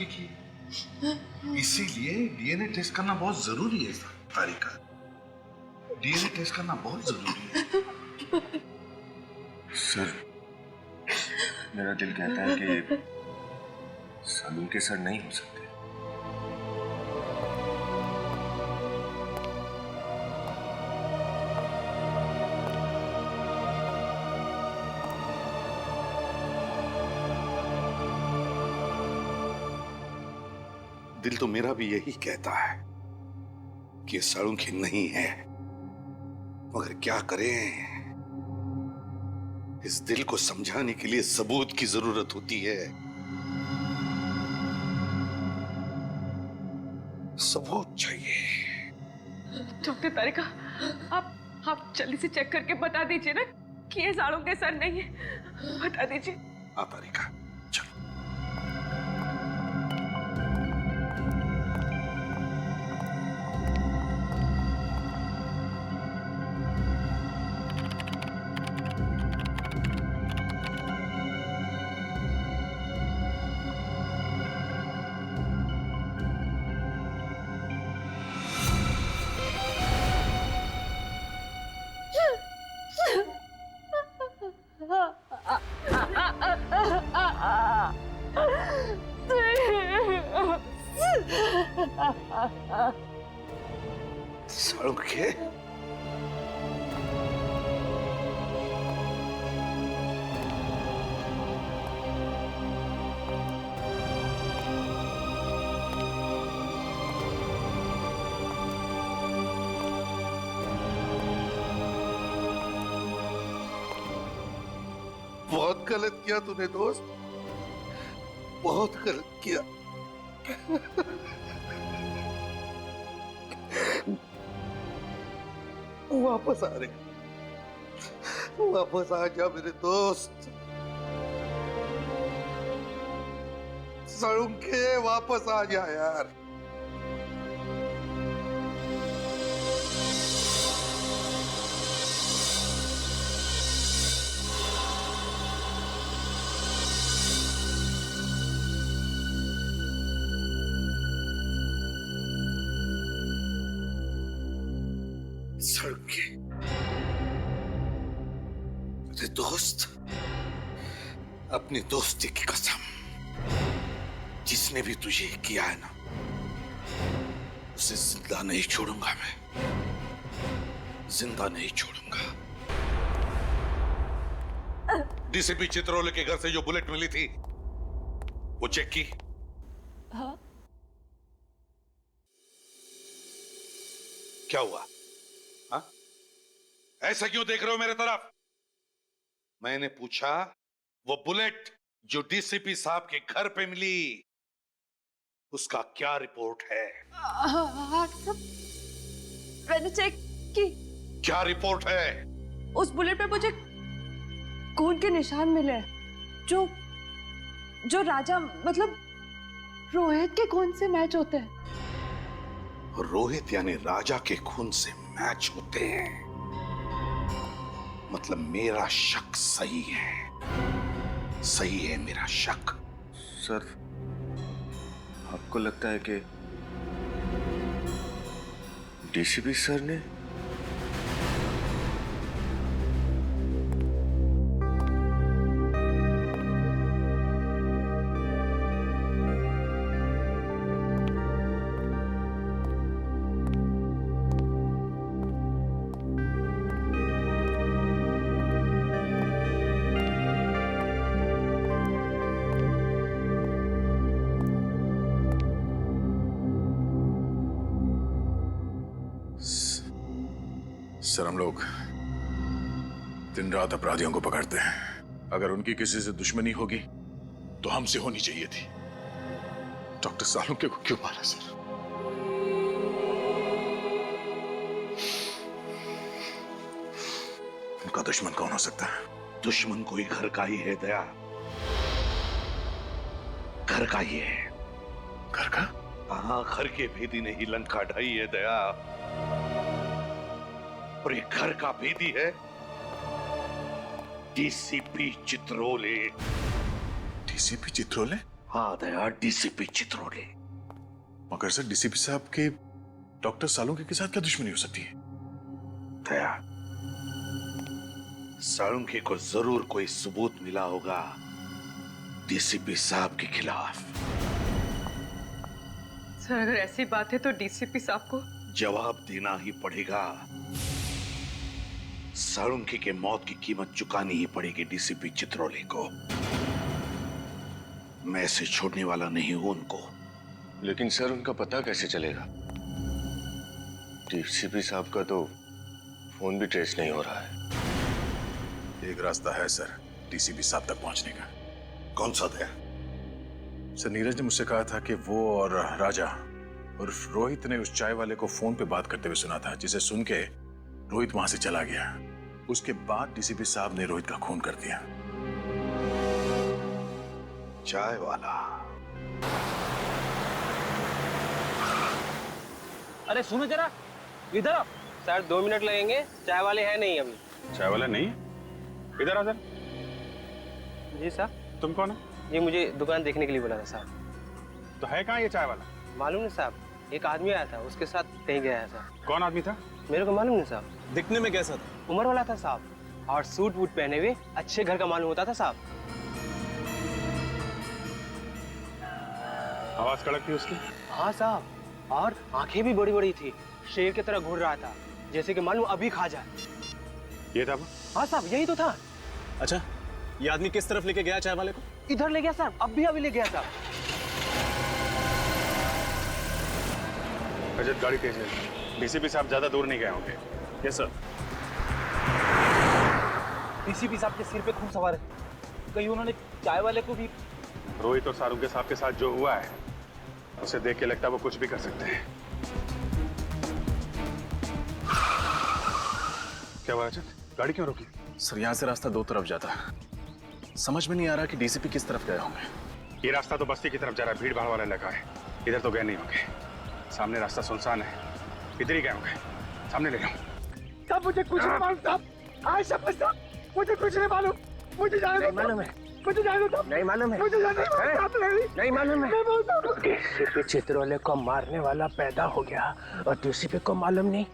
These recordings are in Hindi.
लड़के की है। इसीलिए डीएनए टेस्ट करना बहुत जरूरी है तारिका। डीएनए टेस्ट करना बहुत जरूरी है। सर, मेरा दिल कहता है कि सालू के सर नहीं हो सकते। दिल तो मेरा भी यही कहता है कि साळुंखे नहीं है, मगर क्या करें, इस दिल को समझाने के लिए सबूत की जरूरत होती है। सबूत चाहिए। डॉक्टर तारिका, आप जल्दी से चेक करके बता दीजिए ना कि ये साळुंखे सर नहीं है। बता दीजिए। हाँ तारिका, चलो। साळुंखे, बहुत गलत किया तूने दोस्त, बहुत गलत किया। वापस आ रहे, वापस आ जा मेरे दोस्त। साळुंखे, वापस आ जा यार। साळुंखे, मेरे दोस्त, अपनी दोस्ती की कसम, जिसने भी तुझे किया है ना, उसे जिंदा नहीं छोड़ूंगा मैं, जिंदा नहीं छोड़ूंगा। डीसीपी चित्रोले के घर से जो बुलेट मिली थी, वो चेक की? हाँ। क्या हुआ? हाँ? ऐसा क्यों देख रहे हो मेरे तरफ? मैंने पूछा, वो बुलेट जो डीसीपी साहब के घर पे मिली, उसका क्या रिपोर्ट है? हाँ सब मैंने चेक की। क्या रिपोर्ट है? उस बुलेट पे मुझे खून के निशान मिले, जो राजा मतलब रोहित के खून से मैच होते हैं। रोहित यानी राजा के खून से मैच होते हैं, मतलब मेरा शक सही है, सही है मेरा शक। सर, आपको लगता है कि डीसीपी सर ने? सर, हम लोग दिन रात अपराधियों को पकड़ते हैं। अगर उनकी किसी से दुश्मनी होगी तो हमसे होनी चाहिए थी। डॉक्टर साळुंखे को क्यों मारा सर? उनका दुश्मन कौन हो सकता है? दुश्मन कोई घर का ही है दया, घर का ही है। घर का? हाँ, घर के भेदी ने ही लंका ढाई है दया, और ये घर का भेदी है डीसीपी चित्रोले। डीसीपी चित्रोले? आ गया डीसीपी चित्रोले। मगर सर डीसीपी साहब के डॉक्टर सालुंके के साथ क्या दुश्मनी हो सकती है? दया, सालुंके को जरूर कोई सबूत मिला होगा डीसीपी साहब के खिलाफ। सर अगर ऐसी बात है तो डीसीपी साहब को जवाब देना ही पड़ेगा। सालुंके के मौत की कीमत चुकानी ही पड़ेगी डीसीपी चित्रोले को। मैं इसे छोड़ने वाला नहीं हूं उनको। लेकिन सर उनका पता कैसे चलेगा? डीसीपी साहब का तो फोन भी ट्रेस नहीं हो रहा है। एक रास्ता है सर डीसीपी साहब तक पहुंचने का। कौन सा दया? सर नीरज ने मुझसे कहा था कि वो और राजा और रोहित ने उस चाय वाले को फोन पे बात करते हुए सुना था, जिसे सुन के रोहित वहां से चला गया। उसके बाद डीसीपी साहब ने रोहित का खून कर दिया। चाय वाला? अरे सुनो जरा, इधर आओ। सर 2 मिनट लगेंगे, चाय वाले हैं नहीं अभी। चाय वाला नहीं? इधर आ सर। जी साहब। तुम कौन है? ये मुझे दुकान देखने के लिए बोला था साहब। तो है कहाँ ये चाय वाला? मालूम नहीं साहब, एक आदमी आया था, उसके साथ कहीं गया है साहब। कौन आदमी था? मेरे को मालूम नहीं साहब। दिखने में कैसा था? उम्र वाला था साहब, और सूट वूट पहने हुए अच्छे घर का मालूम होता था साहब। आवाज कड़क थी उसकी? हाँ साहब, और आंखें भी बड़ी बड़ी थी, शेर की तरह घूर रहा था, जैसे कि मालूम अभी खा जाए। ये था वो? हाँ साहब, यही तो था। अच्छा, ये आदमी किस तरफ लेके गया चाय वाले को? इधर ले गया साहब, अभी ले गया साहब। रजत गाड़ी तेज ले। डीसीपी साहब ज्यादा दूर नहीं गए होंगे। Yes sir. डीसीपी साहब के सिर पे खून सवार है, कहीं उन्होंने चाय वाले को भी। रोहित और सालुंके साहब के साथ जो हुआ है उसे देख के लगता है वो कुछ भी कर सकते हैं। क्या हुआ रजत? गाड़ी क्यों रोकी? सर यहाँ से रास्ता 2 तरफ जाता है, समझ में नहीं आ रहा कि डीसीपी किस तरफ गए होंगे। ये रास्ता तो बस्ती की तरफ जा रहा है, भीड़ भाड़ वाला इलाका है। इधर तो गए नहीं होंगे। सामने रास्ता सुनसान है, इधर ही गए होंगे। सामने ले जाओ। साहब मुझे कुछ नहीं मालूम साहब, आज सब साहब मुझे कुछ नहीं मालूम। मुझे जाने दो। मालूम है? मुझे जाने दो। नहीं मालूम है? मुझे जाने दो। नहीं मालूम है? मैं बोलता हूँ। डीसीपी चित्रोले को मारने वाला पैदा हो गया और डीसीपी को मालूम नहीं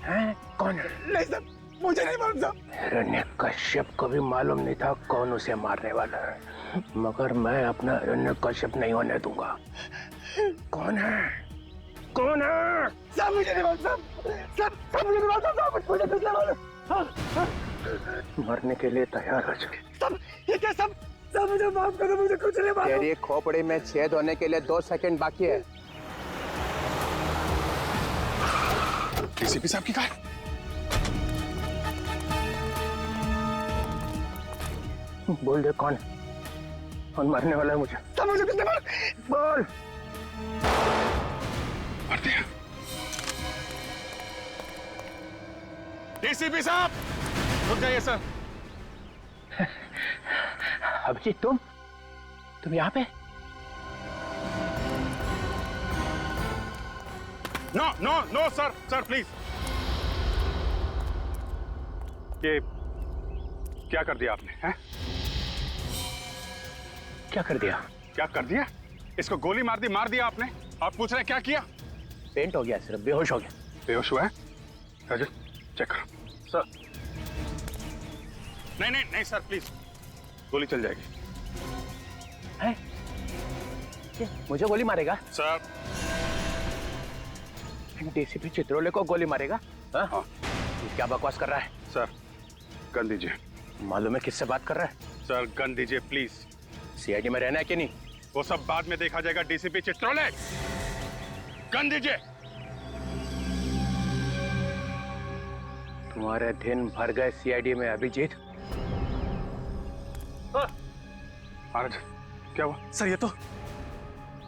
है कौन है? नहीं साहब, मुझे नहीं मालूम साहब। हिरण्यकश्यप को भी मालूम नहीं था कौन उसे मारने वाला है, मगर मैं अपना हिरण्यकश्यप नहीं होने दूंगा। कौन है? कौन है? साहब मुझे नहीं मालूम साहब। साहब मुझे नहीं मालूम साहब, मुझे कुछ नहीं मालूम। मरने के लिए तैयार हो जाए। साहब ये क्या साहब? साहब मुझे माफ करो, मुझे कुछ नहीं मालूम। तेरी खोपड़ी में छेद होने के लिए 2 सेकंड बाकी है। डीसीपी साहब की कार? बोल दे कौन मरने वाला है मुझे। साहब मुझे कुछ नहीं मालूम। बोल। मार दिया। डीसीपी साहब रुक जाइए सर। अभिजीत तुम यहाँ पे? No no no sir, sir please. ये क्या कर दिया आपने? हैं? क्या कर दिया? क्या कर दिया? इसको गोली मार दिया आपने। आप पूछ रहे हैं क्या किया? पेंट हो गया, सिर्फ बेहोश हो गया। बेहोश हुआ है? रजत चेक करो। सर नहीं सर प्लीज, गोली चल जाएगी। है? मुझे गोली मारेगा? सर डीसीपी चित्रोले को गोली मारेगा? हाँ? हाँ। क्या बकवास कर रहा है? सर गन दीजिए। मालूम है किससे बात कर रहा है? सर गन दीजिए प्लीज। सीआईडी में रहना है कि नहीं? वो सब बाद में देखा जाएगा। डीसीपी चित्रोले गन दीजिए। तुम्हारे दिन भर गए सीआईडी में अभिजीत। महाराज क्या हुआ? सर ये तो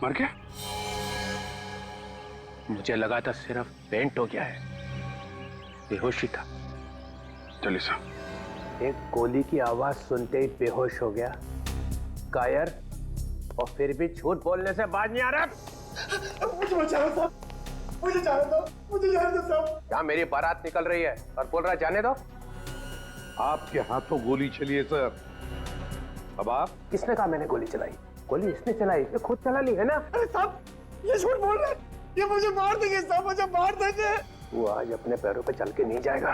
मर गया? मुझे लगा था सिर्फ पेंट हो गया है, बेहोशी था। चलिए सर। एक गोली की आवाज सुनते ही बेहोश हो गया, कायर, और फिर भी झूठ बोलने से बाज नहीं आ रहा। मुझे बचाओ साहब, मुझे जाने दो, मुझे जाने दो साहब। क्या मेरी बारात निकल रही है और बोल रहा जाने दो? आपके हाथों गोली चली है सर। अब आप? किसने कहा मैंने गोली चलाई? गोली इसने चलाई, इसने खुद चला ली है ना? अरे साहब, ये झूठ बोल रहे हैं। ये मुझे मार देंगे साहब, मुझे मार देंगे। वो आज अपने पैरों पे चल के नहीं जाएगा।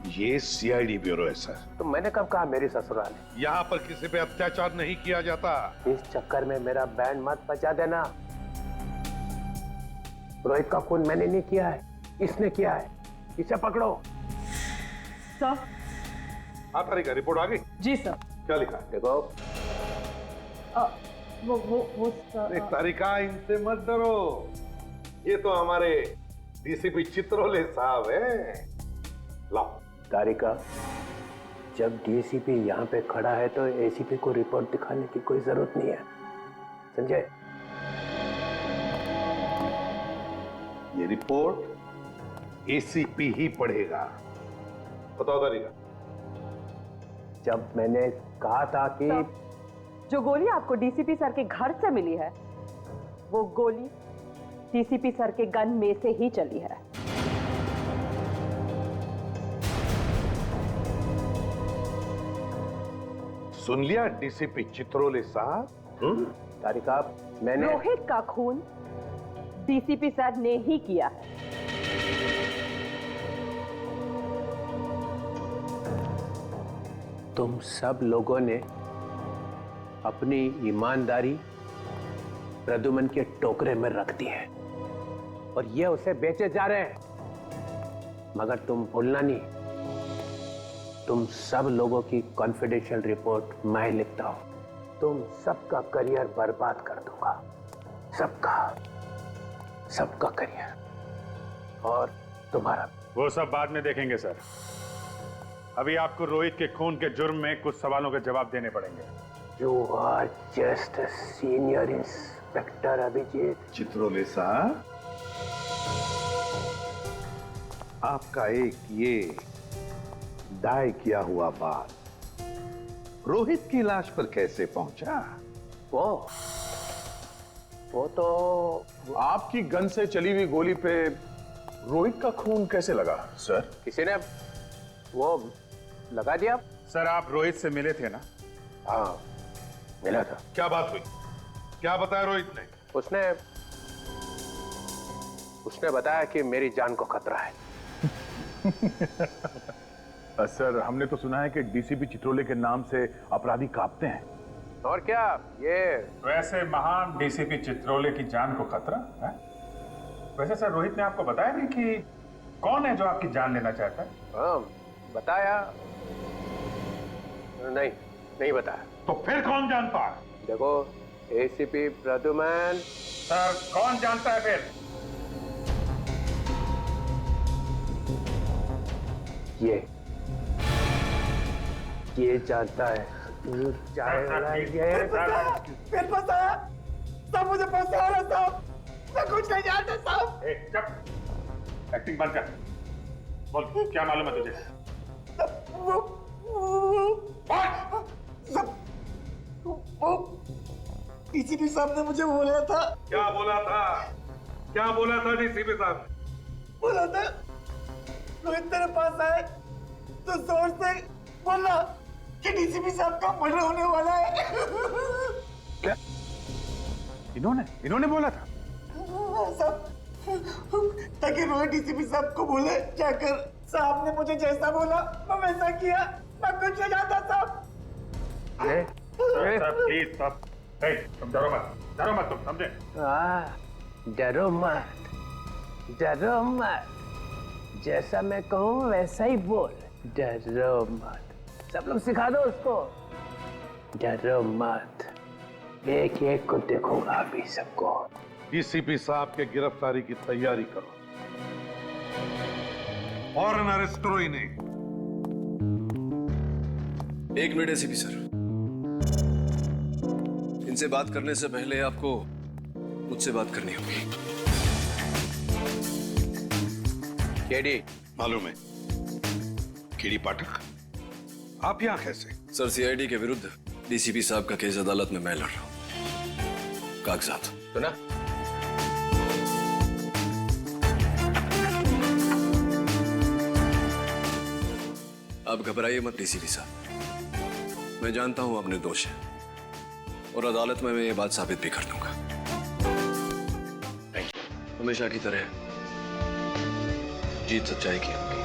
ये सीआईडी ब्यूरो है सर। तो मैंने कब कहा मेरी ससुराल है? यहाँ पर किसी पे अत्याचार नहीं किया जाता। इस चक्कर में मेरा बैंड मत बचा देना। रोहित का खून मैंने नहीं किया है, इसने किया है। इसे पकड़ो। सर। हाँ तारिका, रिपोर्ट आ गई? जी सर। क्या लिखा है? देखो, वो सर। तारिका, इनसे मत डरो। ये तो हमारे डीसीपी चित्रोले साहब हैं। लाओ। तारिका, जब डीसीपी यहाँ पे खड़ा है तो एसीपी को रिपोर्ट दिखाने की कोई जरूरत नहीं है, समझे? ये रिपोर्ट एसीपी ही पढ़ेगा। बताओ तारिका। जब मैंने कहा था कि जो गोली आपको डीसीपी सर के घर से मिली है, वो गोली डीसीपी सर के गन में से ही चली है। सुन लिया डीसीपी चित्रोले साहब? तारिका, मैंने रोहित का खून डीसीपी सर ने ही किया है। तुम सब लोगों ने अपनी ईमानदारी प्रद्युमन के टोकरे में रख दी है और ये उसे बेचे जा रहे हैं। मगर तुम भूलना नहीं, तुम सब लोगों की कॉन्फिडेंशियल रिपोर्ट मैं लिखता हूं। तुम सबका करियर बर्बाद कर दूंगा, सबका करियर और तुम्हारा। वो सब बाद में देखेंगे सर। अभी आपको रोहित के खून के जुर्म में कुछ सवालों के जवाब देने पड़ेंगे। You are just a senior inspector, Abhijit. Chitrole साहब, आपका एक ये दाय किया हुआ बात रोहित की लाश पर कैसे पहुंचा? वो तो आपकी गन से चली हुई गोली पे रोहित का खून कैसे लगा सर? किसी ने वो लगा दिया। सर, आप रोहित से मिले थे ना? हाँ, मिला था। क्या बात हुई? क्या बताया रोहित ने? उसने बताया कि मेरी जान को खतरा है। सर, हमने तो सुना है कि डीसीपी चित्रोले के नाम से अपराधी कांपते हैं। और क्या ये वैसे महान डीसीपी चित्रोले की जान को खतरा है? वैसे सर, रोहित ने आपको बताया नहीं कि कौन है जो आपकी जान लेना चाहता है? हाँ, बताया नहीं बताया। तो फिर कौन जानता है? देखो, एसीपी प्रद्युमन। सर, कौन जानता है फिर? ये जानता है। फिर फंसाया सब, मुझे फंसा रहा साहब। मैं कुछ नहीं जानता साहब। चुप, एक्टिंग बंद कर। बोल, क्या मालूम है तुझे? वो डीसीपी साहब ने मुझे बोला था। क्या बोला था? क्या बोला था डीसीपी साहब? बोला था रोहित तेरे पास आए तो जोर से बोला कि डीसीपी साहब का मर्डर होने वाला है। क्या? इन्होंने बोला था? साहब, ताकि रोहित डीसीपी साहब को बोले जाकर साहब ने मुझे जैसा बोला मैं वैसा किया। मैं कुछ नहीं जानता साहब। साहब, प्लीज साहब, तुम डरो मत तुम, समझे? डरो मत, जैसा मैं कहूँ वैसा ही बोल। डरो मत, सब लोग सिखा दो उसको। डरो मत, एक एक को देखूंगा अभी सबको। डीसीपी साहब के गिरफ्तारी की तैयारी करो, फौरन अरेस्ट करो इन्हें। एक मिनट एसीपी सर, इनसे बात करने से पहले आपको मुझसे बात करनी होगी। केडी? मालूम है, केडी पाठक। आप यहां कैसे? सर, सीआईडी के विरुद्ध डीसीपी साहब का केस अदालत में मैं लड़ रहा हूं। कागजात सुना? आप घबराइए मत डीसीपी साहब, मैं जानता हूं आप निर्दोष हैं, और अदालत में मैं ये बात साबित भी कर दूंगा। हमेशा की तरह जीत सच्चाई की होगी।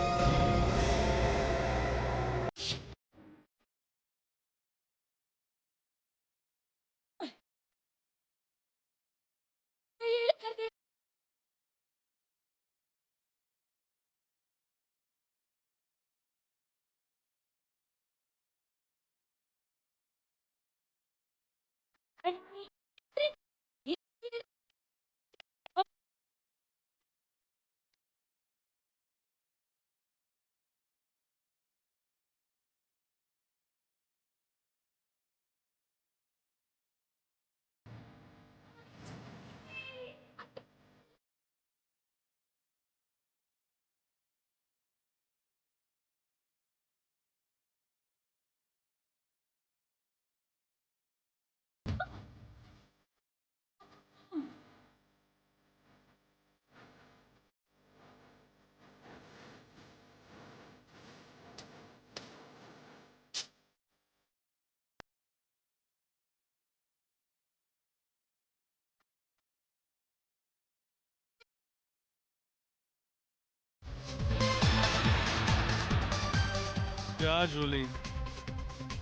क्या जूली,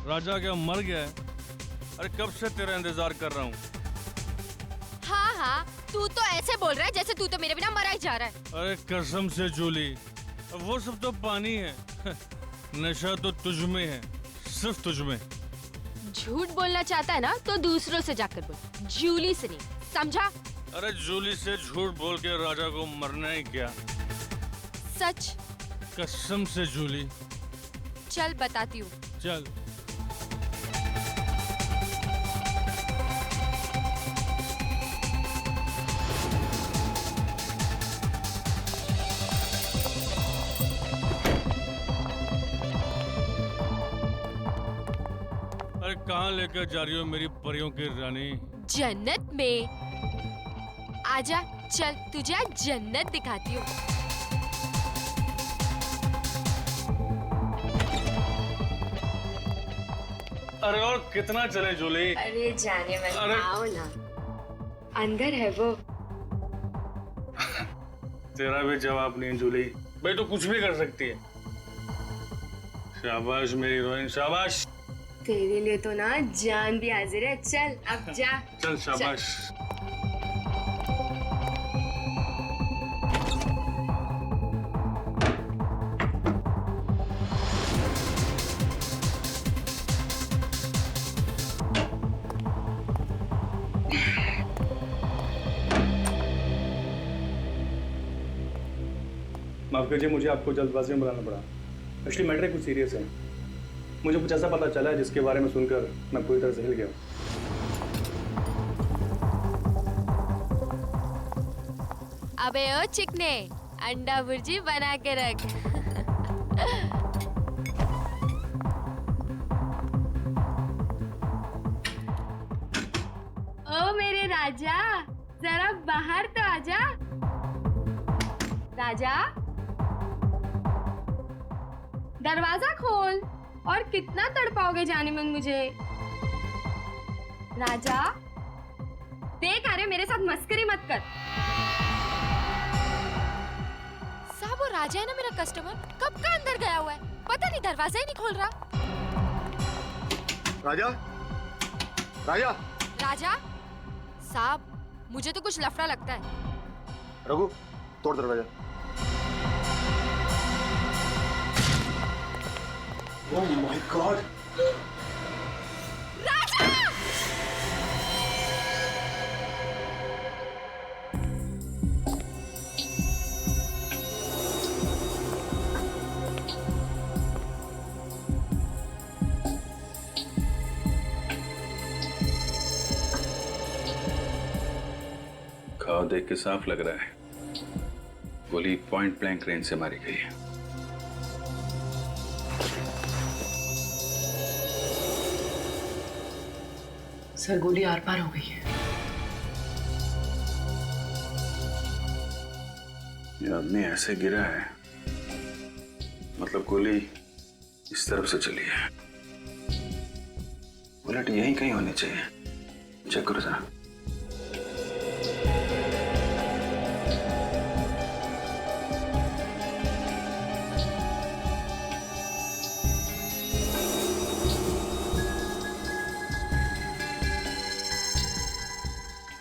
राजा क्या मर गया है? अरे कब से तेरा इंतजार कर रहा हूँ। हाँ हाँ, तू तो ऐसे बोल रहा है जैसे तू तो मेरे बिना मरा ही जा रहा है। अरे कसम से जूली, वो सब तो पानी है। नशा तो तुझ में है, सिर्फ तुझ में। झूठ बोलना चाहता है ना तो दूसरों से जाकर बोल, जूली से नहीं, समझा? अरे जूली से झूठ बोल के राजा को मरना ही क्या? सच? कसम से जूली। चल बताती हूँ। चल। अरे कहाँ लेकर जा रही हो मेरी परियों की रानी? जन्नत में। आजा, चल तुझे आज जन्नत दिखाती हूँ। अरे और कितना चले जूली? अरे जाने वाले, अरे आओ ना, अंदर है वो। तेरा भी जवाब नहीं जूली, भाई तो कुछ भी कर सकती है। शाबाश मेरी हीरोइन, शाबाश। तेरे लिए तो ना जान भी हाजिर है। चल अब जा। चल शाबाश। माफ कीजिए, मुझे आपको जल्दबाजी में बुलाना पड़ा। एक्चुअली मैटर कुछ सीरियस है। मुझे कुछ ऐसा पता चला है जिसके बारे में सुनकर मैं पूरी तरह से हिल गया। अबे ओ चिकने, अंडा भुर्जी बना के रख। ओ मेरे राजा, जरा बाहर तो आजा। राजा, दरवाजा खोल। और कितना तड़पाओगे जाने मन मुझे? राजा, देख अरे मेरे साथ मस्करी मत कर। साहब वो राजा है ना मेरा कस्टमर, कब का अंदर गया हुआ है, पता नहीं दरवाजा ही नहीं खोल रहा। राजा, राजा, राजा साहब, मुझे तो कुछ लफड़ा लगता है। रघु, तोड़ दरवाजा। Oh my God! राजा! घाव देख के साफ लग रहा है गोली पॉइंट ब्लैंक रेंज से मारी गई है। सर गोली आर पार हो गई है। ये आदमी ऐसे गिरा है, मतलब गोली इस तरफ से चली है। बुलेट यहीं कहीं होनी चाहिए। चेक करो जरा।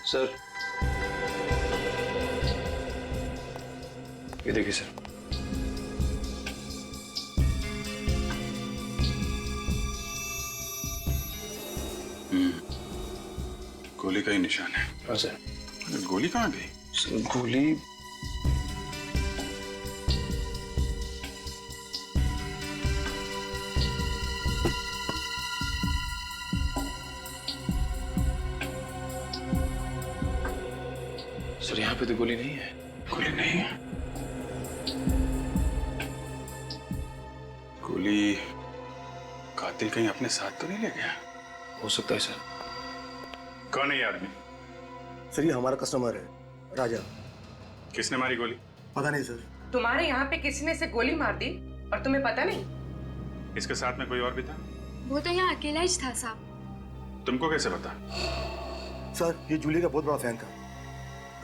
सर, ये देखिए सर। गोली का ही निशान है। हाँ सर। गोली कहाँ गई? गोली सर, यहाँ पे तो गोली नहीं है। गोली नहीं है? गोली कातिल कहीं अपने साथ तो नहीं ले गया? हो सकता है सर। कौन है ये आदमी? सर ये हमारा कस्टमर है, राजा। किसने मारी गोली? पता नहीं सर। तुम्हारे यहाँ पे किसी ने से गोली मार दी और तुम्हें पता नहीं? इसके साथ में कोई और भी था? वो तो यहाँ अकेला ही था साहब। तुमको कैसे पता? सर ये जूली का बहुत बड़ा फैन था,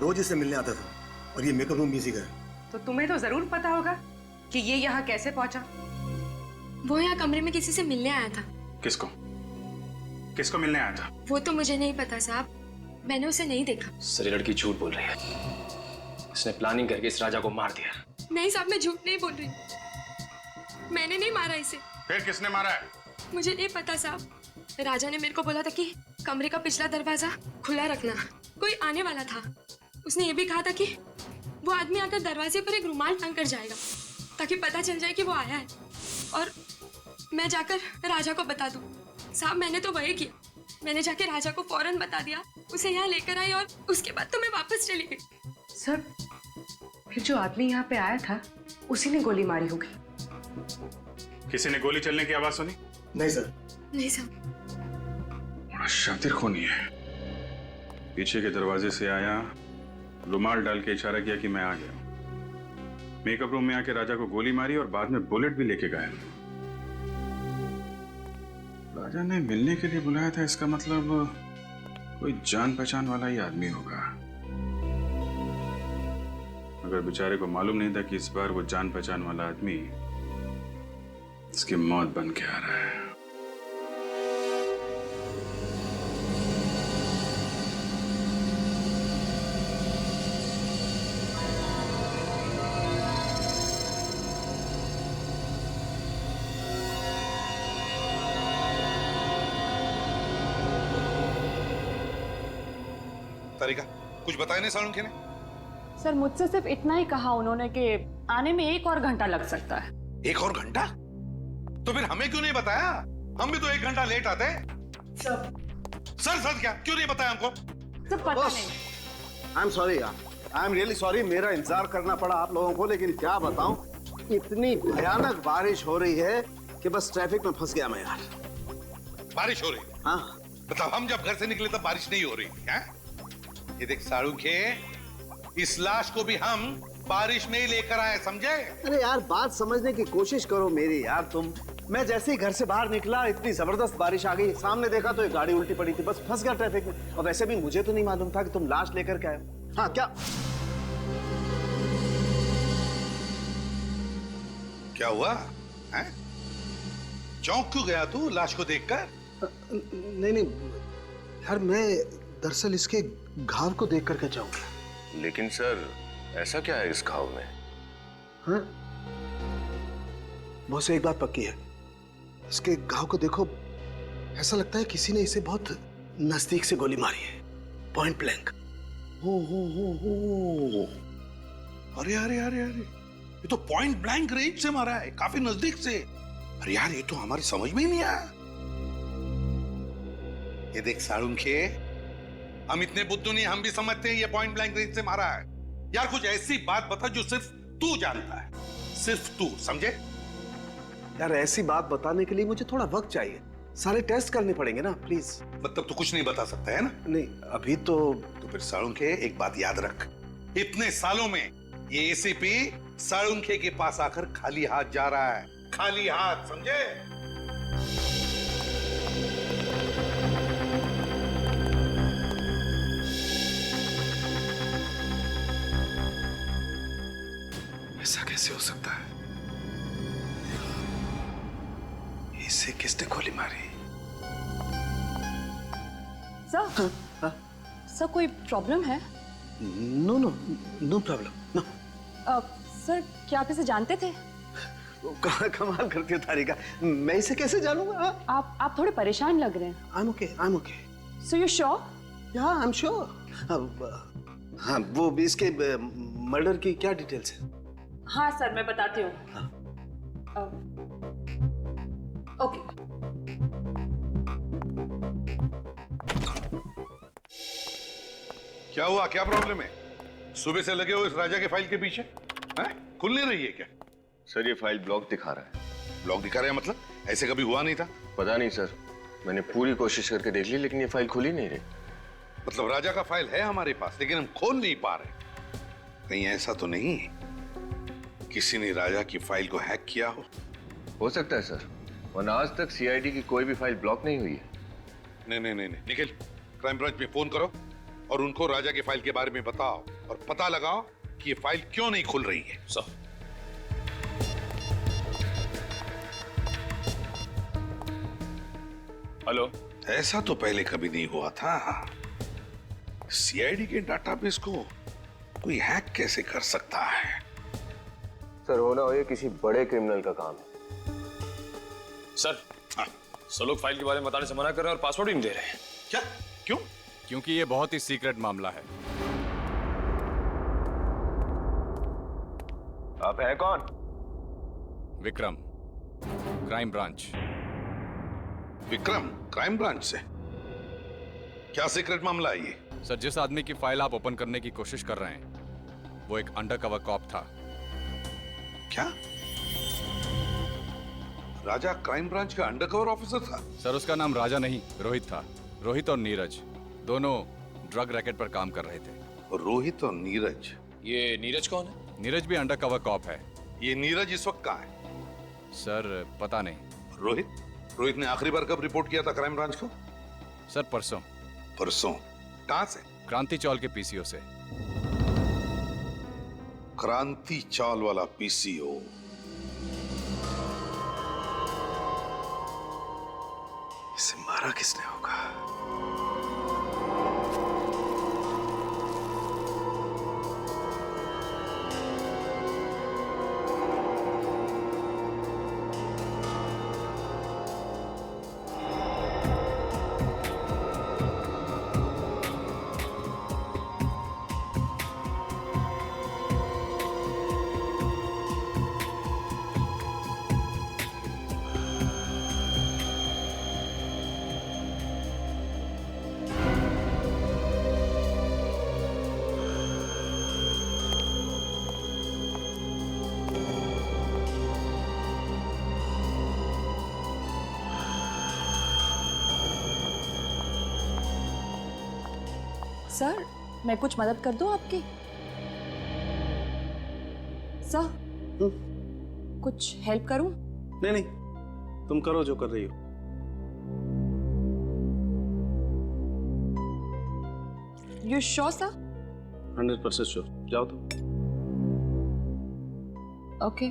रोज इससे मिलने आता था और ये मेकअप रूम भी इसी का है। तो तुम्हें तो जरूर पता होगा कि ये यहाँ कैसे पहुंचा। वो यहाँ कमरे में किसी से मिलने आया था। किसको? किसको मिलने आया था? वो तो मुझे नहीं पता साहब, मैंने उसे नहीं देखा। सर, ये लड़की झूठ बोल रही है। इसने प्लानिंग करके इस राजा को मार दिया। नहीं साहब, मैं झूठ नहीं बोल रही, मैंने नहीं मारा इसे। फिर किसने मारा है? मुझे नहीं पता साहब। राजा ने मेरे को बोला था कि कमरे का पिछला दरवाजा खुला रखना, कोई आने वाला था। उसने ये भी कहा था कि वो आदमी आकर दरवाजे पर एक रुमाल टांग कर जाएगा ताकि पता चल जाए कि वो आया है और मैं जाकर राजा को बता दूं। साहब मैंने तो वही किया, मैंने जाके राजा को फौरन बता दिया, उसे यहाँ लेकर आई और उसके बाद तो मैं वापस चली गई। सर फिर जो आदमी यहाँ पे आया था उसी ने गोली मारी होगी। किसी ने गोली चलने की आवाज सुनी? नहीं सर। नहीं साहब। बड़ा शातिर खूनी है। पीछे के दरवाजे से आया, रुमाल डाल के इशारा किया कि मैं आ गया। मेकअप रूम में आके राजा को गोली मारी और बाद में बुलेट भी लेके गया। राजा ने मिलने के लिए बुलाया था, इसका मतलब कोई जान पहचान वाला ही आदमी होगा। अगर बेचारे को मालूम नहीं था कि इस बार वो जान पहचान वाला आदमी इसकी मौत बन के आ रहा है। तारिका, कुछ बताया नहीं सालुंखे ने? सर मुझसे सिर्फ इतना ही कहा उन्होंने कि आने में 1 और घंटा लग सकता है। 1 और घंटा? तो फिर हमें क्यों नहीं बताया? हम भी तो 1 घंटा लेट आते। सर क्या क्यों नहीं बताया हमको? सर पता नहीं। आई एम सॉरी यार, आई एम रियली सॉरी, मेरा इंतजार करना पड़ा आप लोगों को, लेकिन क्या बताऊं, इतनी भयानक बारिश हो रही है कि बस ट्रैफिक में फंस गया मैं यार। बारिश हो रही? हाँ। मतलब हम जब घर से निकले तब बारिश नहीं हो रही है? ये देख सालुंखे, इस लाश को भी हम बारिश में ही लेकर आए, समझे? अरे यार बात समझने की कोशिश करो मेरी यार तुम। मैं जैसे ही घर से बाहर निकला इतनी जबरदस्त बारिश आ गई, सामने देखा तो एक गाड़ी उल्टी पड़ी थी, बस फंस गया ट्रैफिक में। और वैसे भी मुझे तो नहीं मालूम था कि तुम लाश लेकर के आए हो। हाँ क्या हुआ है? चौंक क्यों गया तू लाश को देखकर? नहीं यार, मैं दरअसल इसके घाव को देख करके जाऊंगा। लेकिन सर ऐसा क्या है इस घाव में? हाँ? बहुत एक बात पक्की है, इसके घाव को देखो, ऐसा लगता है किसी ने इसे बहुत नजदीक से गोली मारी है, पॉइंट ब्लैंक। हो। अरे ये तो पॉइंट ब्लैंक रेंज से मारा है, काफी नजदीक से। अरे यार ये तो हमारी समझ में ही नहीं आया। ये देख सालुंखे, हम इतने बुद्धू नहीं, हम भी समझते हैं ये पॉइंट ब्लैंक रेंज से मारा है। यार कुछ ऐसी बात बता जो सिर्फ तू जानता है, सिर्फ तू, समझे? यार ऐसी बात बताने के लिए मुझे थोड़ा वक्त चाहिए, सारे टेस्ट करने पड़ेंगे ना, प्लीज। मतलब तू कुछ नहीं बता सकता है ना? नहीं अभी तो फिर सालुंखे एक बात याद रख, इतने सालों में ये एसीपी सालुंखे के पास आकर खाली हाथ जा रहा है, खाली हाथ, समझे? ऐसा कैसे हो सकता है? इसे किसने गोली मारी? सर, सर कोई प्रॉब्लम है? No no no problem no. Sir क्या आप इसे जानते थे? कमाल करती हो तारिका, मैं इसे कैसे जानूंगा? आप थोड़े परेशान लग रहे हैं। I'm okay. So you sure? Yeah, I'm sure. हाँ, वो इसके मर्डर की क्या डिटेल्स है? हाँ सर, मैं बताती हूँ। ओके। क्या हुआ? क्या प्रॉब्लम है? सुबह से लगे हो इस राजा के फाइल के पीछे? हैं? खुल नहीं रही है क्या? सर, ये फाइल ब्लॉक दिखा रहा है। ब्लॉक दिखा रहा है मतलब? ऐसे कभी हुआ नहीं था। पता नहीं सर, मैंने पूरी कोशिश करके देख ली लेकिन ये फाइल खुल ही नहीं रही। मतलब राजा का फाइल है हमारे पास लेकिन हम खोल नहीं पा रहे। कहीं ऐसा तो नहीं किसी ने राजा की फाइल को हैक किया हो सकता है सर, वरना आज तक सीआईडी की कोई भी फाइल ब्लॉक नहीं हुई है। नहीं, निखिल, क्राइम ब्रांच में फोन करो और उनको राजा की फाइल के बारे में बताओ और पता लगाओ कि ये फाइल क्यों नहीं खुल रही है। Sir, hello. ऐसा तो पहले कभी नहीं हुआ था। सीआईडी के डाटाबेस को कोई हैक कैसे कर सकता है? सर, होना हो ये किसी बड़े क्रिमिनल का काम है। सर, सब लोग फाइल के बारे में बताने से मना कर रहे हैं और पासवर्ड ही नहीं दे रहे हैं। क्या? क्यों? क्योंकि ये बहुत ही सीक्रेट मामला है। आप हैं कौन? Vikram, crime branch. Vikram, crime branch से? क्या सीक्रेट मामला है ये? सर, जिस आदमी की फाइल आप ओपन करने की कोशिश कर रहे हैं वो एक अंडरकवर कॉप था। क्या? राजा क्राइम ब्रांच का अंडरकवर ऑफिसर था? सर, उसका नाम राजा नहीं, रोहित था। रोहित और नीरज दोनों ड्रग रैकेट पर काम कर रहे थे। रोहित और नीरज? ये नीरज कौन है? नीरज भी अंडरकवर कॉप है। ये नीरज इस वक्त कहाँ है? सर, पता नहीं। रोहित ने आखिरी बार कब रिपोर्ट किया था क्राइम ब्रांच को? सर, परसों। परसों? कहां से? क्रांति चौल के पीसीओ से। क्रांति चौल वाला पीसीओ? इसे मारा किसने होगा? सर, मैं कुछ मदद कर दूं आपकी? सर, कुछ हेल्प करूं? नहीं, तुम करो जो कर रही हो। You sure sir? 100% श्योर। जाओ तुम। ओके।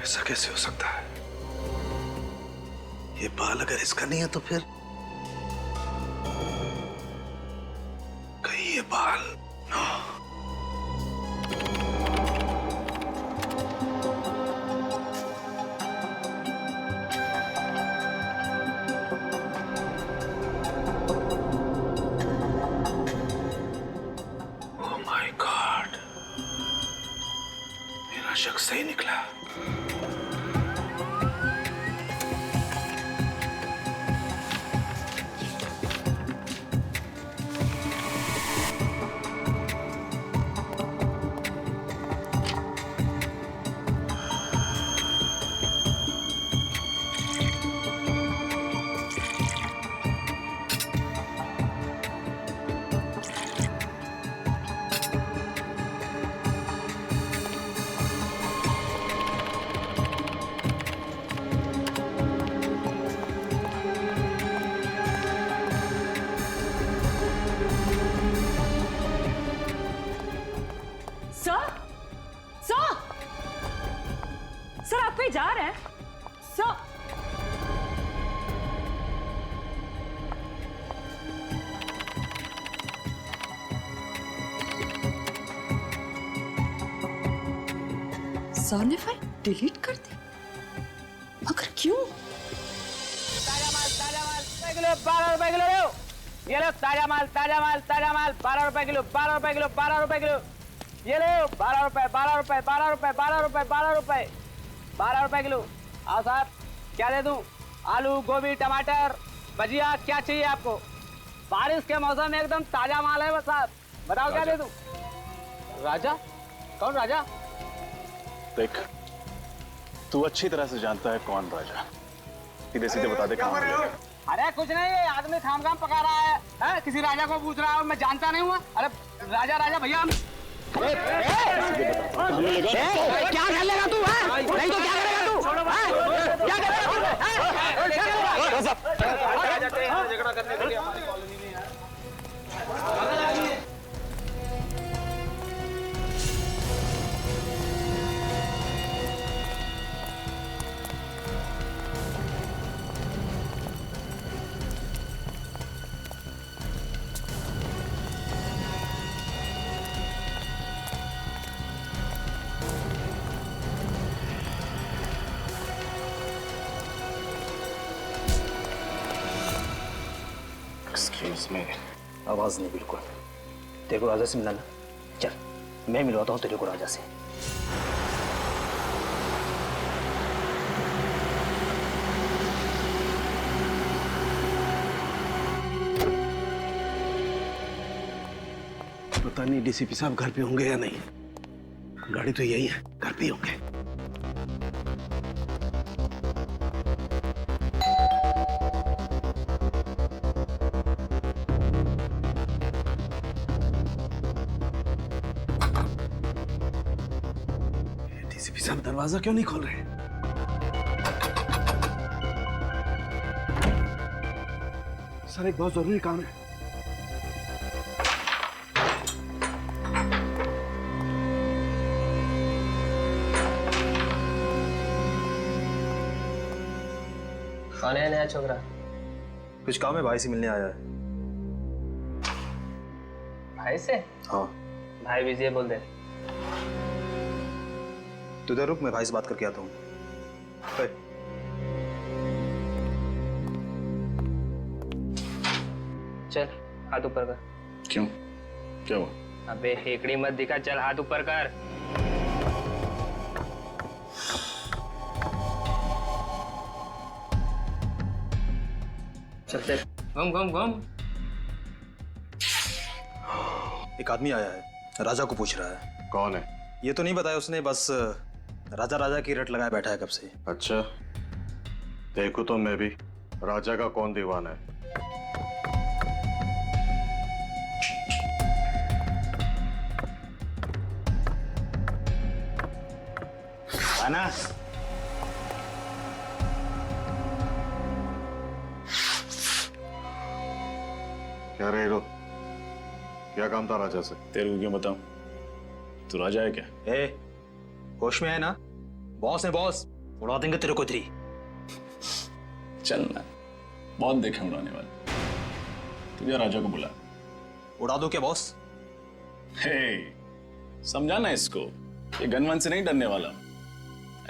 ऐसा कैसे हो सकता है? ये बाल अगर इसका नहीं है तो फिर कहीं ये बाल ओह माय गॉड, मेरा शक सही निकला। आप कहीं जा रहे हैं? सर सर ने फाइल डिलीट कर दी, मगर क्यों? ताजा माल 12 रुपए किलो लो। ये लो ताजा माल 12 रुपए किलो 12 रुपए किलो 12 रुपए किलो। ये लो 12 रुपए 12 रुपए 12 रुपए 12 रुपए 12 रुपए 12 रुपए किलो। आओ साहब, क्या दे दूं? आलू, गोभी, टमाटर, भजिया, क्या चाहिए आपको? बारिश के मौसम में एकदम ताजा माल है बस साहब। बताओ क्या दे दूं? राजा? कौन राजा? देख, तू अच्छी तरह से जानता है कौन राजा। सीधे सीधे बता दे कहाँ है। अरे कुछ नहीं, ये आदमी खाम पका रहा है, किसी राजा को पूछ रहा है और मैं जानता नहीं हुआ। अरे राजा भैया हम क्या कर लेगा तू? नहीं तो क्या करेगा तू? क्या करेगा? झगड़ा करने के लिए हमारी कॉलोनी में यार। Excuse me. आवाज नहीं बिल्कुल। तेरे को राजा से मिलाना, चल मैं मिलवाता हूँ तेरे को राजा से। पता नहीं डीसीपी साहब घर पे होंगे या नहीं। गाड़ी तो यही है, घर पे ही होंगे। डीसीपी साहब दरवाजा क्यों नहीं खोल रहे? सर एक बहुत जरूरी काम है। कौन है नया छोकरा? कुछ काम है, भाई से मिलने आया है। भाई से? हाँ। भाई बिजी है, बोल दे। तू इधर रुक, मैं भाई से बात करके आता हूँ। चल हाथ ऊपर कर। क्यों? क्या हुआ? अबे हेकड़ी मत दिखा, चल हाथ ऊपर कर। चल चल, घूम घूम घूम। एक आदमी आया है, राजा को पूछ रहा है। कौन है? ये तो नहीं बताया उसने, बस राजा की रट लगाए बैठा है कब से। अच्छा, देखो तो मैं भी राजा का कौन दीवाना है। आना। क्या रे रो? क्या काम था राजा से? तेरे को क्यों बताऊं? तू राजा है क्या? ए, होश में है ना? बॉस है बॉस, उड़ा देंगे तेरे को इधरी। चल ना, बहुत देखे उड़ाने वाले। तुझे राजा को बुला। उड़ा दो क्या बॉस? हे, समझाना इसको, ये गनवन से नहीं डरने वाला।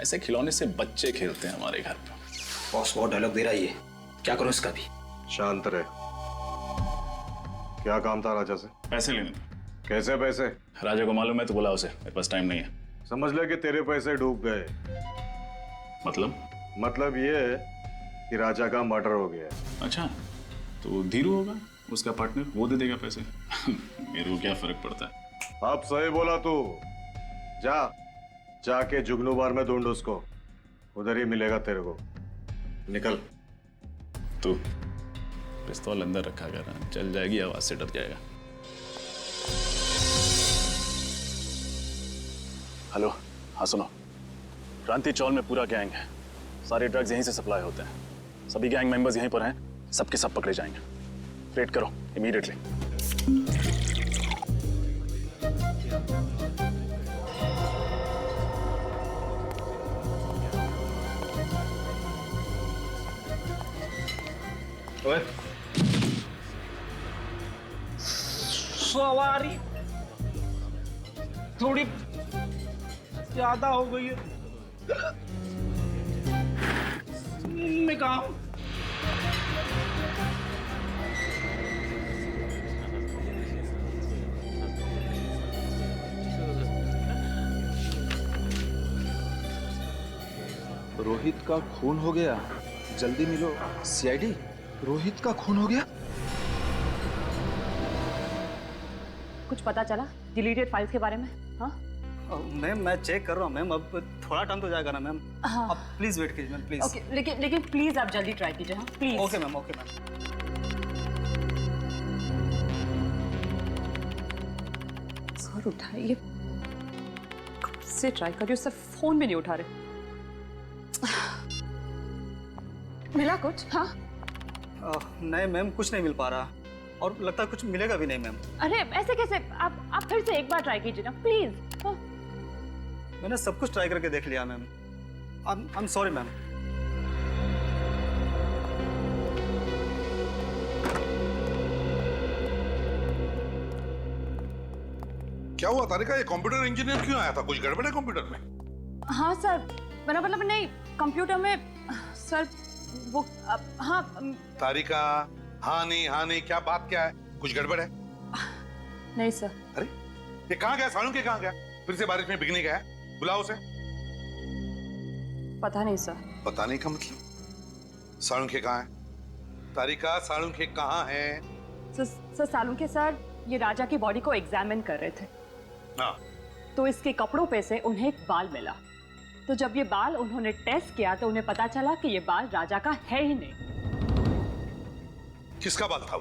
ऐसे खिलौने से बच्चे खेलते हैं हमारे घर पे। बॉस बहुत डायलॉग दे रहा है ये, क्या करूं इसका भी? शांत रहे। क्या काम था राजा से? पैसे लेने थे। कैसे पैसे? राजा को मालूम है तो बुला उसे, मेरे पास टाइम नहीं है। समझ ले कि तेरे पैसे डूब गए। मतलब ये है कि राजा का मर्डर हो गया है। अच्छा, तो धीरू होगा उसका पार्टनर, वो दे देगा पैसे। मेरे को क्या फर्क पड़ता है? अब सही बोला तू। जाके जुगनू बार में ढूंढ उसको, उधर ही मिलेगा तेरे को। निकल। तू पिस्तौल अंदर रखा कर, चल जाएगी आवाज से डर जाएगा। हेलो, हाँ सुनो, क्रांति चौल में पूरा गैंग है। सारे ड्रग्स यहीं से सप्लाई होते हैं। सभी गैंग मेंबर्स यहीं पर हैं, सबके सब पकड़े जाएंगे। रेड करो इमीडिएटली। ओए सवारी थोड़ी ज्यादा हो गई है। मैं कहा हूं? रोहित का खून हो गया, जल्दी मिलो। सीआईडी, रोहित का खून हो गया। कुछ पता चला डिलीटेड फाइल्स के बारे में? हाँ मैम मैं चेक कर रहा हूँ मैम, अब थोड़ा टाइम तो जाएगा ना मैम। हाँ। आप प्लीज वेट कीजिए मैम, प्लीज। ओके, लेकिन प्लीज आप जल्दी ट्राई कीजिए। हाँ please. Okay ma'am, okay ma'am. Sir उठाइए, कब से ट्राई कर रही हूँ, सर फोन भी नहीं उठा रहे। मिला कुछ? हाँ नहीं मैम, कुछ नहीं मिल पा रहा, और लगता है कुछ मिलेगा भी नहीं मैम। अरे ऐसे कैसे? आप फिर से एक बार ट्राई कीजिए ना प्लीज। हाँ। मैंने सब कुछ ट्राई करके देख लिया ma'am. I am sorry ma'am. क्या हुआ तारिका, ये कंप्यूटर इंजीनियर क्यों आया था? कुछ गड़बड़ है कंप्यूटर में? हाँ सर, मेरा मतलब नहीं, कंप्यूटर में सर वो हाँ। तारिका, हाँ नहीं, क्या बात क्या है? कुछ गड़बड़ है? नहीं सर। अरे ये कहाँ गया? सालुंके कहाँ गया? फिर से बारिश में भीगने गया? बुलाओ उसे। पता नहीं सर। पता नहीं का मतलब? सालुंके कहाँ है? तारिका, सालुंके कहाँ है? सर सालुंके सर ये राजा की बॉडी को एग्जामिन कर रहे थे। हाँ। तो इसके कपड़ों पे से उन्हें एक बाल मिला। तो जब ये बाल उन्होंने टेस्ट किया तो उन्हें पता चला कि ये बाल राजा का है ही नहीं। किसका बाल था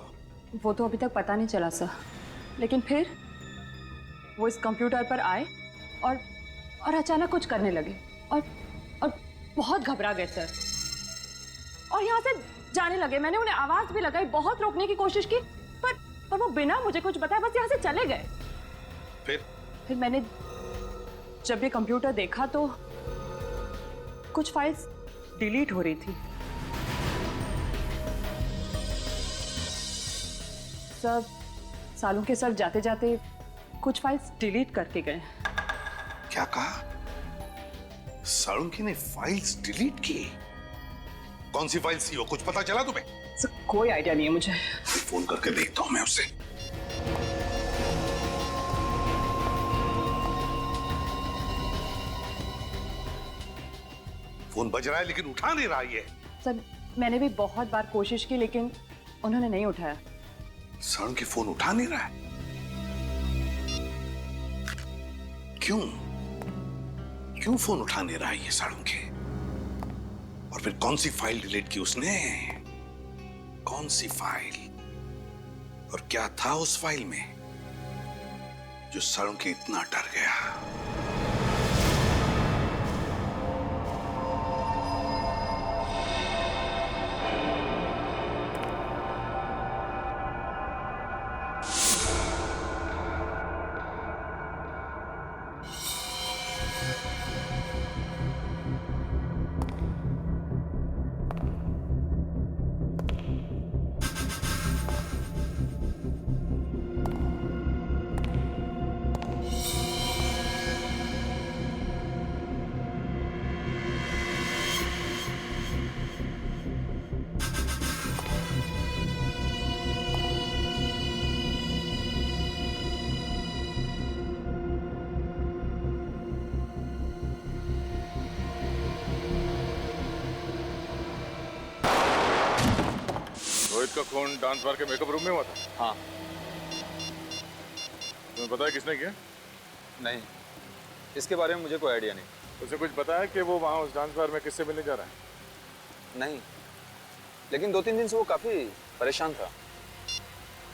वो तो अभी तक पता नहीं चला सर, लेकिन फिर वो इस कंप्यूटर पर आए और अचानक कुछ करने लगे और बहुत घबरा गए सर, और यहाँ से जाने लगे। मैंने उन्हें आवाज भी लगाई, बहुत रोकने की कोशिश की, पर वो बिना मुझे कुछ बताए बस यहाँ से चले गए। फिर मैंने जब ये कंप्यूटर देखा तो कुछ फाइल्स डिलीट हो रही थी। सर सालुंके सर जाते जाते कुछ फाइल्स डिलीट करके गए। क्या कहा? सालुंके ने फाइल्स डिलीट की? कौन सी फाइल्स थी वो? कुछ पता चला तुम्हें? सर कोई आइडिया नहीं है मुझे। फोन करके देखता हूं मैं उससे। फोन बज रहा है लेकिन उठा नहीं रहा ये। सर मैंने भी बहुत बार कोशिश की लेकिन उन्होंने नहीं उठाया। सालुंके फोन उठा नहीं रहा है? क्यों फोन उठा नहीं रहा है ये सालुंके? और फिर कौन सी फाइल डिलीट की उसने? कौन सी फाइल? और क्या था उस फाइल में जो सालुंके इतना डर गया? रोहित का खून डांस बार के मेकअप रूम में हुआ था? हाँ। तुम्हें पता है किसने किया? नहीं, इसके बारे में मुझे कोई आइडिया नहीं। उसे कुछ पता है कि वो वहाँ उस डांस बार में किससे मिलने जा रहा है? नहीं, लेकिन 2-3 दिन से वो काफी परेशान था।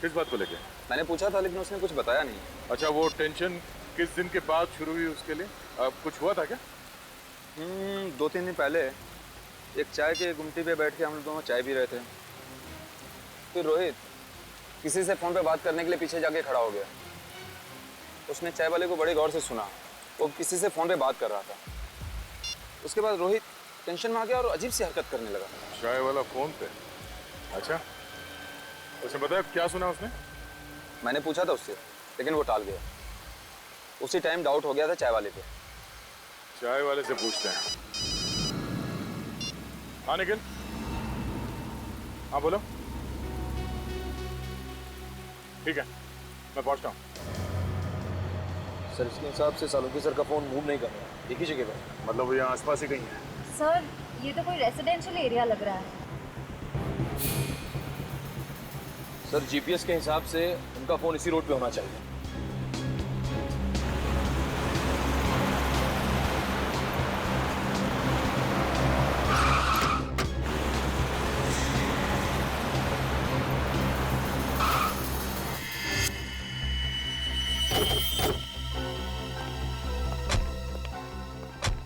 किस बात को लेके? मैंने पूछा था लेकिन उसने कुछ बताया नहीं। अच्छा, वो टेंशन किस दिन के बाद शुरू हुई उसके लिए? कुछ हुआ था क्या? 2-3 दिन पहले एक चाय के गुमटी पे बैठ के हम लोग दोनों चाय पी रहे थे। फिर रोहित किसी से फोन पे बात करने के लिए पीछे जाके खड़ा हो गया। उसने चाय वाले को बड़े गौर से सुना, वो किसी से फोन पे बात कर रहा था। उसके बाद रोहित टेंशन में आ गया और अजीब सी हरकत करने लगा। चाय वाला फोन पे? अच्छा, उसे पता है क्या सुना उसने? मैंने पूछा था उससे, लेकिन वो टाल गया। उसी टाइम डाउट हो गया था चाय वाले पे। चाय वाले से पूछते हैं। हाँ निखिल, हाँ बोलो। ठीक है, मैं पहुंचता हूँ। सर इसके हिसाब से सालुंके सर का फोन मूव नहीं कर रहा, एक ही जगह पर। मतलब वो यहाँ आसपास ही कहीं है। सर ये तो कोई रेसिडेंशियल एरिया लग रहा है। सर जीपीएस के हिसाब से उनका फोन इसी रोड पे होना चाहिए।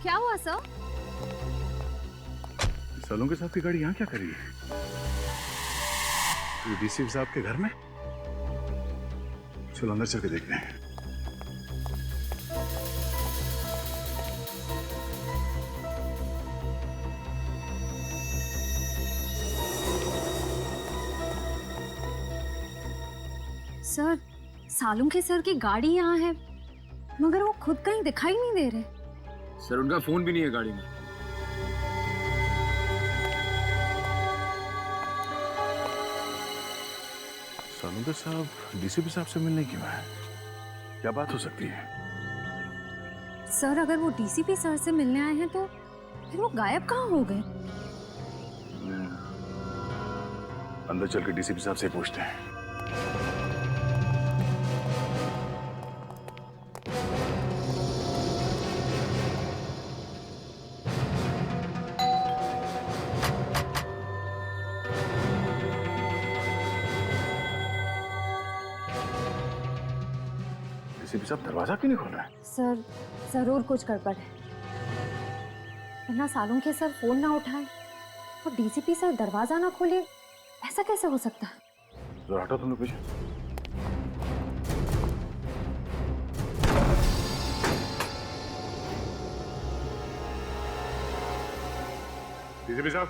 क्या हुआ सर? सालुंके साहब की गाड़ी यहाँ क्या कर रही है? डीसी साहब के घर में? चलो अंदर चल के देखते हैं। सर सालुंके सर की गाड़ी यहाँ है, मगर वो खुद कहीं दिखाई नहीं दे रहे। सर उनका फोन भी नहीं है गाड़ी में। सालुंके साहब डीसीपी साहब से मिलने क्यों आए? क्या बात हो सकती है? सर अगर वो डीसीपी सर से मिलने आए हैं तो फिर वो गायब कहाँ हो गए? अंदर चल के डीसीपी साहब से पूछते हैं। डीसीपी साहब दरवाजा क्यों नहीं खोल रहे? सर जरूर कुछ गड़बड़ है, वरना सालुंके सर फोन ना उठाए और डीसीपी सर दरवाजा ना खोले, ऐसा कैसे हो सकता है? जरा हटो तुम लोग पीछे। डीसीपी साहब।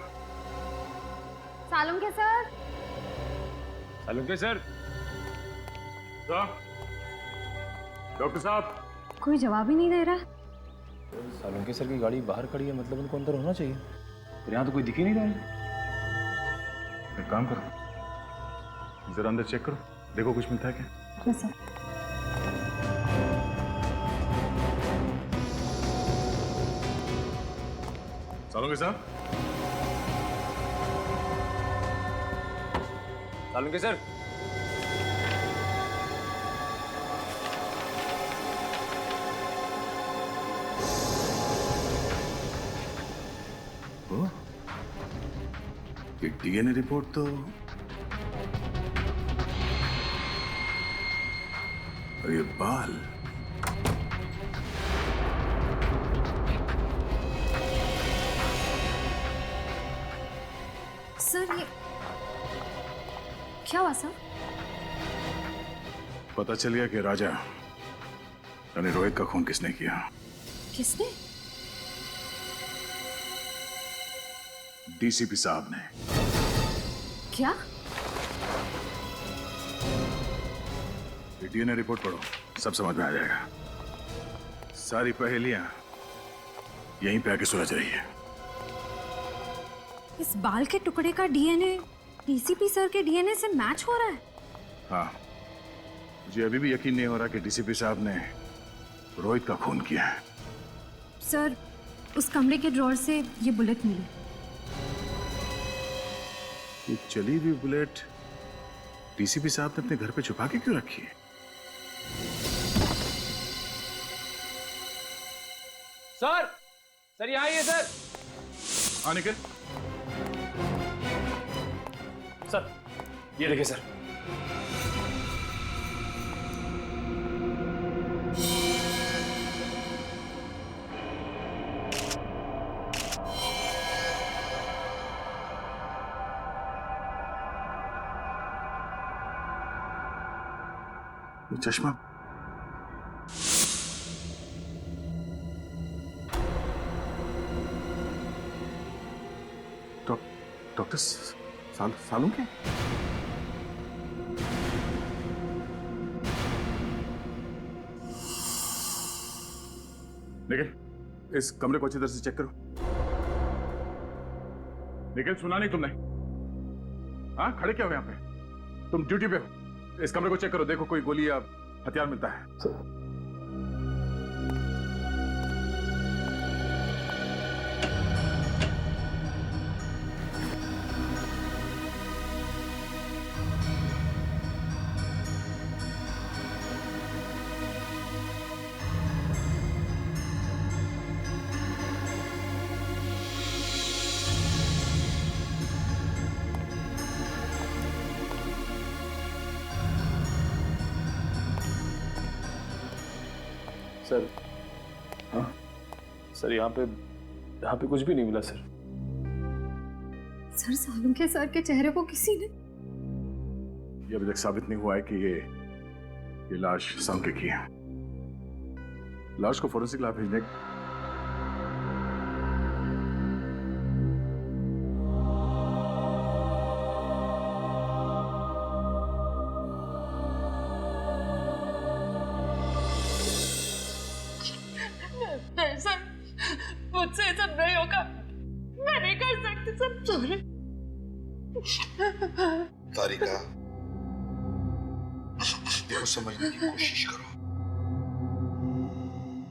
Salunke sir. Salunke sir. Doctor साहब। कोई जवाब ही नहीं दे रहा। सालुंके सर की गाड़ी बाहर खड़ी है, मतलब उनको अंदर होना चाहिए, पर यहाँ तो कोई दिख ही नहीं रहा है। एक काम करो, जरा अंदर चेक करो, देखो कुछ मिलता है क्या? हाँ सर। सालुंके साहब। सालुंके सर। ये डीएनए रिपोर्ट तो और ये बाल, सर ये क्या हुआ सर? पता चल गया कि राजा यानी रोहित का खून किसने किया। किसने? डीसीपी साहब ने। क्या? डीएनए रिपोर्ट पढ़ो, सब समझ में आ जाएगा। सारी पहेलियां यहीं पे आके सुलझ रही है। इस बाल के टुकड़े का डीएनए डीसीपी सर के डीएनए से मैच हो रहा है? हाँ, मुझे अभी भी यकीन नहीं हो रहा कि डीसीपी साहब ने रोहित का खून किया है। सर उस कमरे के ड्रॉर से ये बुलेट मिली। ये चली हुई बुलेट डीसीपी साहब ने अपने घर पे छुपा के क्यों रखी है? सर यहाँ आइए सर। हाँ निखिल। सर ये देखिए सर। ये चश्मा डॉक्टर सालुंके? निखिल, इस कमरे को अच्छी तरह से चेक करो। निखिल, सुना नहीं तुमने? हाँ, खड़े क्या हो यहाँ पे? तुम ड्यूटी पे हो। इस कमरे को चेक करो, देखो कोई गोली या हथियार मिलता है। सर, हाँ सर, यहाँ पे कुछ भी नहीं मिला सर। सर, सालुंखे सर के चेहरे को किसी ने ये अभी तक साबित नहीं हुआ है कि ये लाश सालुंखे की है। लाश को फोरेंसिक लैब भेजने नहीं सर, मुझसे ये सब नहीं होगा। मैं नहीं कर सकती सर, सॉरी। तारिका, देखो समझने की कोशिश करो।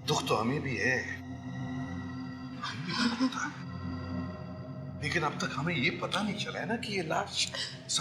दुख तो हमें भी है, हमें भी दुख होता है, लेकिन अब तक हमें ये पता नहीं चला है ना कि ये लाश